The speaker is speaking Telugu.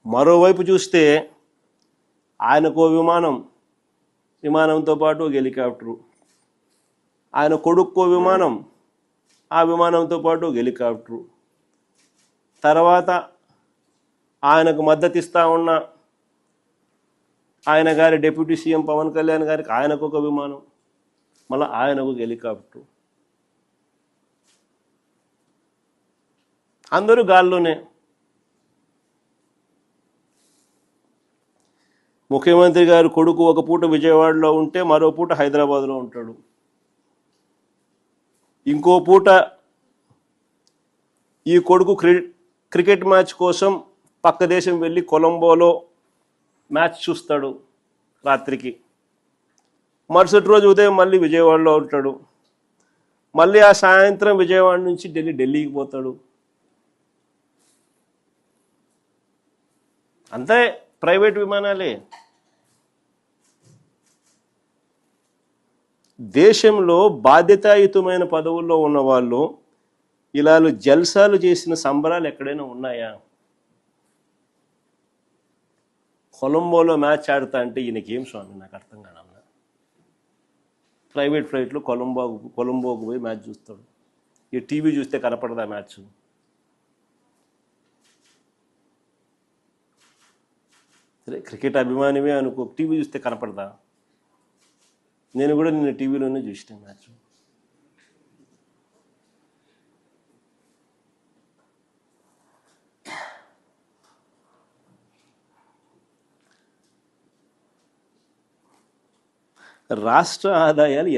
మరోవైపు చూస్తే ఆయనకో విమానంతో పాటు ఒక హెలికాప్టరు, ఆయన కొడుక్కో విమానం, ఆ విమానంతో పాటు ఒక హెలికాప్టరు, తర్వాత ఆయనకు మద్దతు ఇస్తా ఉన్న ఆయన గారి డిప్యూటీ సీఎం పవన్ కళ్యాణ్ గారికి ఆయనకు ఒక విమానం, మళ్ళీ ఆయనకు ఒక హెలికాప్టరు, అందరూ గాల్లోనే. ముఖ్యమంత్రి గారు కొడుకు ఒక పూట విజయవాడలో ఉంటే మరో పూట హైదరాబాద్లో ఉంటాడు, ఇంకో పూట ఈ కొడుకు క్రికెట్ మ్యాచ్ కోసం పక్క దేశం వెళ్ళి కొలంబోలో మ్యాచ్ చూస్తాడు రాత్రికి, మరుసటి రోజు ఉదయం మళ్ళీ విజయవాడలో ఉంటాడు, మళ్ళీ ఆ సాయంత్రం విజయవాడ నుంచి ఢిల్లీకి పోతాడు. అంతే, ప్రైవేట్ విమానాలే. దేశంలో బాధ్యతాయుతమైన పదవుల్లో ఉన్న వాళ్ళు ఇలా జల్సాలు చేసిన సంబరాలు ఎక్కడైనా ఉన్నాయా? కొలంబోలో మ్యాచ్ ఆడుతా అంటే ఈయనకేం స్వామి, నాకు అర్థం కాదన్న. ప్రైవేట్ ఫ్లైట్లో కొలంబోకు పోయి మ్యాచ్ చూస్తాడు, ఈ టీవీ చూస్తే కనపడదా మ్యాచ్? సరే, క్రికెట్ అభిమానివే అనుకో, టీవీ చూస్తే కనపడదా? నేను కూడా నిన్న టీవీలోనే చూసిన మ్యాచ్. రాష్ట్ర ఆదాయాలు